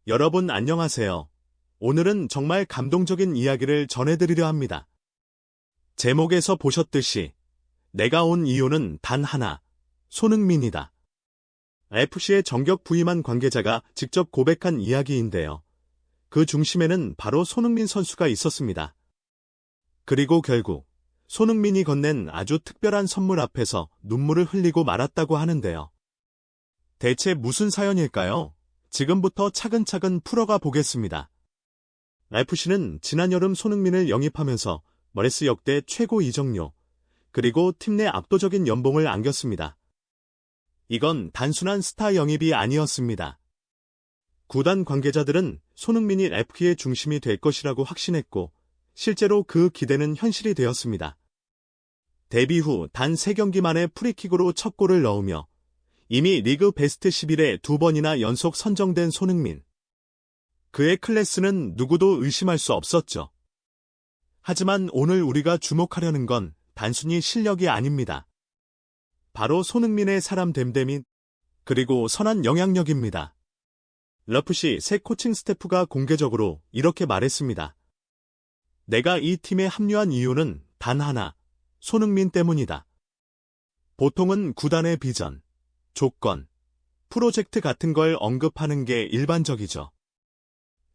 여러분 안녕하세요. 오늘은 정말 감동적인 이야기를 전해드리려 합니다. 제목에서 보셨듯이 내가 온 이유는 단 하나, 손흥민이다. FC에 정격 부임한 관계자가 직접 고백한 이야기인데요. 그 중심에는 바로 손흥민 선수가 있었습니다. 그리고 결국 손흥민이 건넨 아주 특별한 선물 앞에서 눈물을 흘리고 말았다고 하는데요. 대체 무슨 사연일까요? 지금부터 차근차근 풀어가 보겠습니다. FC는 지난 여름 손흥민을 영입하면서 머레스 역대 최고 이적료, 그리고 팀 내 압도적인 연봉을 안겼습니다. 이건 단순한 스타 영입이 아니었습니다. 구단 관계자들은 손흥민이 FC의 중심이 될 것이라고 확신했고, 실제로 그 기대는 현실이 되었습니다. 데뷔 후 단 3경기 만에 프리킥으로 첫 골을 넣으며 이미 리그 베스트 11에 2번이나 연속 선정된 손흥민. 그의 클래스는 누구도 의심할 수 없었죠. 하지만 오늘 우리가 주목하려는 건 단순히 실력이 아닙니다. 바로 손흥민의 사람 됨됨이 그리고 선한 영향력입니다. 러프시 새 코칭 스태프가 공개적으로 이렇게 말했습니다. 내가 이 팀에 합류한 이유는 단 하나, 손흥민 때문이다. 보통은 구단의 비전, 조건, 프로젝트 같은 걸 언급하는 게 일반적이죠.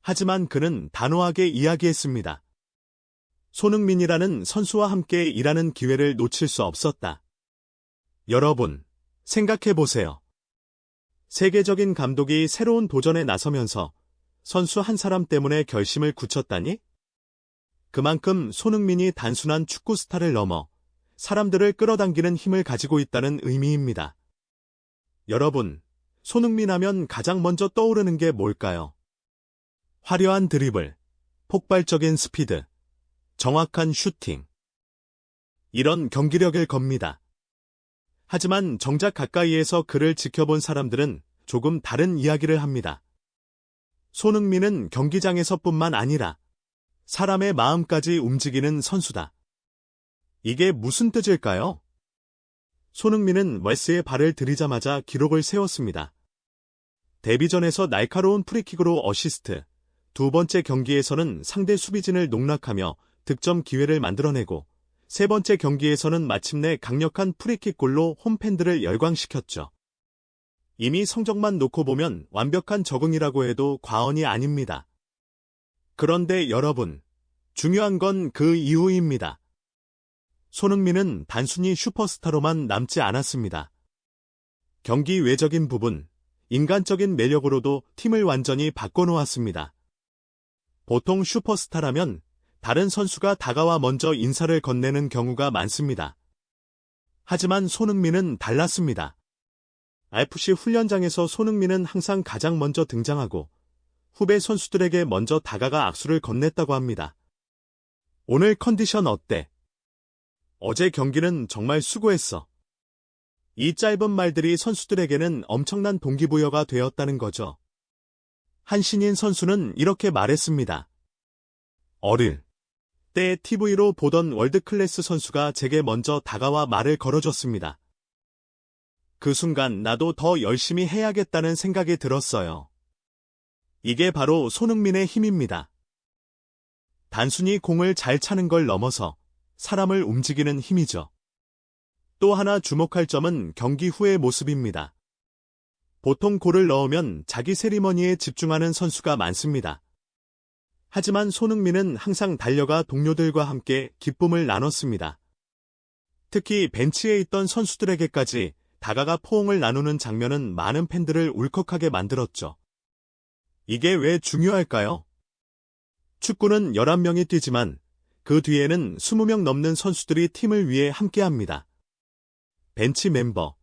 하지만 그는 단호하게 이야기했습니다. 손흥민이라는 선수와 함께 일하는 기회를 놓칠 수 없었다. 여러분, 생각해보세요. 세계적인 감독이 새로운 도전에 나서면서 선수 한 사람 때문에 결심을 굳혔다니? 그만큼 손흥민이 단순한 축구 스타를 넘어 사람들을 끌어당기는 힘을 가지고 있다는 의미입니다. 여러분, 손흥민 하면 가장 먼저 떠오르는 게 뭘까요? 화려한 드리블, 폭발적인 스피드, 정확한 슈팅. 이런 경기력일 겁니다. 하지만 정작 가까이에서 그를 지켜본 사람들은 조금 다른 이야기를 합니다. 손흥민은 경기장에서뿐만 아니라 사람의 마음까지 움직이는 선수다. 이게 무슨 뜻일까요? 손흥민은 웨스에 발을 들이자마자 기록을 세웠습니다. 데뷔전에서 날카로운 프리킥으로 어시스트, 두 번째 경기에서는 상대 수비진을 농락하며 득점 기회를 만들어내고 세 번째 경기에서는 마침내 강력한 프리킥 골로 홈팬들을 열광시켰죠. 이미 성적만 놓고 보면 완벽한 적응이라고 해도 과언이 아닙니다. 그런데 여러분, 중요한 건 그 이유입니다. 손흥민은 단순히 슈퍼스타로만 남지 않았습니다. 경기 외적인 부분, 인간적인 매력으로도 팀을 완전히 바꿔놓았습니다. 보통 슈퍼스타라면 다른 선수가 다가와 먼저 인사를 건네는 경우가 많습니다. 하지만 손흥민은 달랐습니다. FC 훈련장에서 손흥민은 항상 가장 먼저 등장하고 후배 선수들에게 먼저 다가가 악수를 건넸다고 합니다. 오늘 컨디션 어때? 어제 경기는 정말 수고했어. 이 짧은 말들이 선수들에게는 엄청난 동기부여가 되었다는 거죠. 한 신인 선수는 이렇게 말했습니다. 어릴 때 TV로 보던 월드클래스 선수가 제게 먼저 다가와 말을 걸어줬습니다. 그 순간 나도 더 열심히 해야겠다는 생각이 들었어요. 이게 바로 손흥민의 힘입니다. 단순히 공을 잘 차는 걸 넘어서 사람을 움직이는 힘이죠. 또 하나 주목할 점은 경기 후의 모습입니다. 보통 골을 넣으면 자기 세리머니에 집중하는 선수가 많습니다. 하지만 손흥민은 항상 달려가 동료들과 함께 기쁨을 나눴습니다. 특히 벤치에 있던 선수들에게까지 다가가 포옹을 나누는 장면은 많은 팬들을 울컥하게 만들었죠. 이게 왜 중요할까요? 축구는 11명이 뛰지만 그 뒤에는 20명 넘는 선수들이 팀을 위해 함께합니다. 벤치 멤버,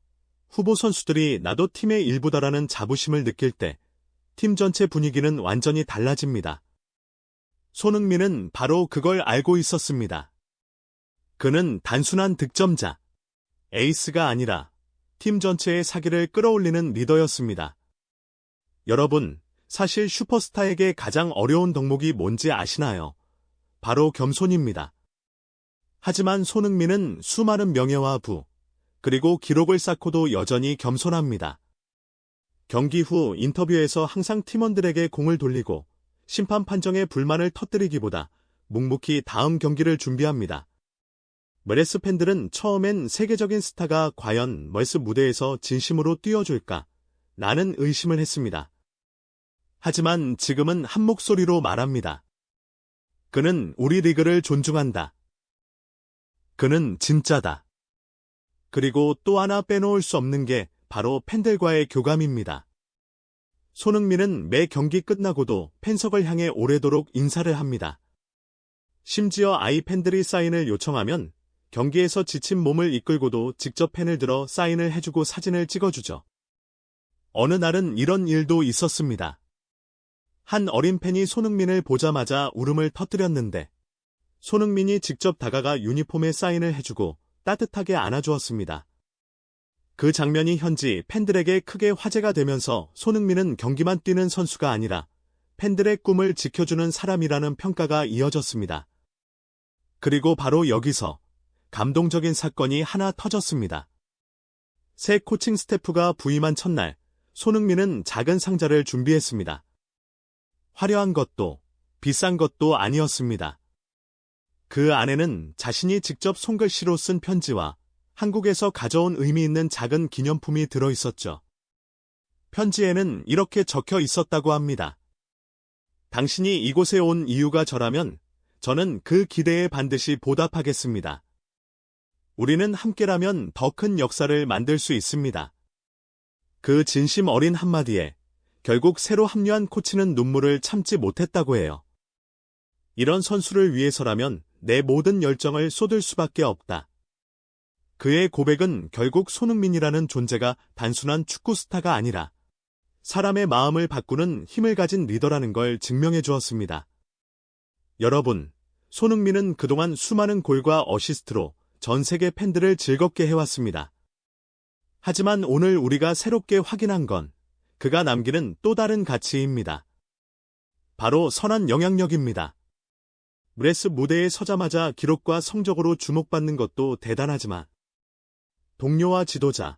후보 선수들이 나도 팀의 일부다라는 자부심을 느낄 때 팀 전체 분위기는 완전히 달라집니다. 손흥민은 바로 그걸 알고 있었습니다. 그는 단순한 득점자, 에이스가 아니라 팀 전체의 사기를 끌어올리는 리더였습니다. 여러분, 사실 슈퍼스타에게 가장 어려운 덕목이 뭔지 아시나요? 바로 겸손입니다. 하지만 손흥민은 수많은 명예와 부, 그리고 기록을 쌓고도 여전히 겸손합니다. 경기 후 인터뷰에서 항상 팀원들에게 공을 돌리고 심판 판정에 불만을 터뜨리기보다 묵묵히 다음 경기를 준비합니다. 메레스 팬들은 처음엔 세계적인 스타가 과연 메레스 무대에서 진심으로 뛰어줄까? 라는 의심을 했습니다. 하지만 지금은 한 목소리로 말합니다. 그는 우리 리그를 존중한다. 그는 진짜다. 그리고 또 하나 빼놓을 수 없는 게 바로 팬들과의 교감입니다. 손흥민은 매 경기 끝나고도 팬석을 향해 오래도록 인사를 합니다. 심지어 아이 팬들이 사인을 요청하면 경기에서 지친 몸을 이끌고도 직접 펜을 들어 사인을 해주고 사진을 찍어주죠. 어느 날은 이런 일도 있었습니다. 한 어린 팬이 손흥민을 보자마자 울음을 터뜨렸는데 손흥민이 직접 다가가 유니폼에 사인을 해주고 따뜻하게 안아주었습니다. 그 장면이 현지 팬들에게 크게 화제가 되면서 손흥민은 경기만 뛰는 선수가 아니라 팬들의 꿈을 지켜주는 사람이라는 평가가 이어졌습니다. 그리고 바로 여기서 감동적인 사건이 하나 터졌습니다. 새 코칭 스태프가 부임한 첫날, 손흥민은 작은 상자를 준비했습니다. 화려한 것도 비싼 것도 아니었습니다. 그 안에는 자신이 직접 손글씨로 쓴 편지와 한국에서 가져온 의미 있는 작은 기념품이 들어있었죠. 편지에는 이렇게 적혀 있었다고 합니다. 당신이 이곳에 온 이유가 저라면 저는 그 기대에 반드시 보답하겠습니다. 우리는 함께라면 더 큰 역사를 만들 수 있습니다. 그 진심 어린 한마디에 결국 새로 합류한 코치는 눈물을 참지 못했다고 해요. 이런 선수를 위해서라면 내 모든 열정을 쏟을 수밖에 없다. 그의 고백은 결국 손흥민이라는 존재가 단순한 축구 스타가 아니라 사람의 마음을 바꾸는 힘을 가진 리더라는 걸 증명해 주었습니다. 여러분, 손흥민은 그동안 수많은 골과 어시스트로 전 세계 팬들을 즐겁게 해왔습니다. 하지만 오늘 우리가 새롭게 확인한 건 그가 남기는 또 다른 가치입니다. 바로 선한 영향력입니다. 메레스 무대에 서자마자 기록과 성적으로 주목받는 것도 대단하지만 동료와 지도자,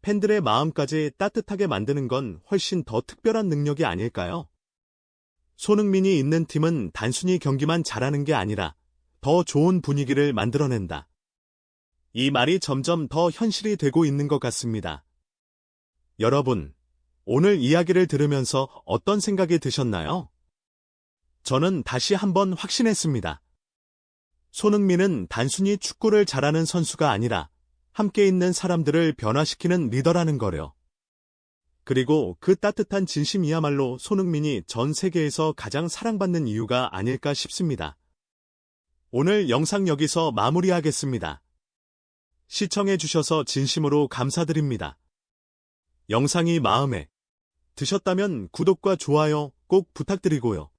팬들의 마음까지 따뜻하게 만드는 건 훨씬 더 특별한 능력이 아닐까요? 손흥민이 있는 팀은 단순히 경기만 잘하는 게 아니라 더 좋은 분위기를 만들어낸다. 이 말이 점점 더 현실이 되고 있는 것 같습니다. 여러분, 오늘 이야기를 들으면서 어떤 생각이 드셨나요? 저는 다시 한번 확신했습니다. 손흥민은 단순히 축구를 잘하는 선수가 아니라 함께 있는 사람들을 변화시키는 리더라는 거요. 그리고 그 따뜻한 진심이야말로 손흥민이 전 세계에서 가장 사랑받는 이유가 아닐까 싶습니다. 오늘 영상 여기서 마무리하겠습니다. 시청해주셔서 진심으로 감사드립니다. 영상이 마음에 드셨다면 구독과 좋아요 꼭 부탁드리고요.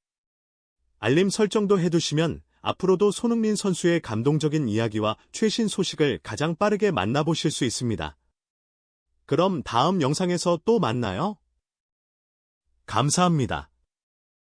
알림 설정도 해두시면 앞으로도 손흥민 선수의 감동적인 이야기와 최신 소식을 가장 빠르게 만나보실 수 있습니다. 그럼 다음 영상에서 또 만나요. 감사합니다.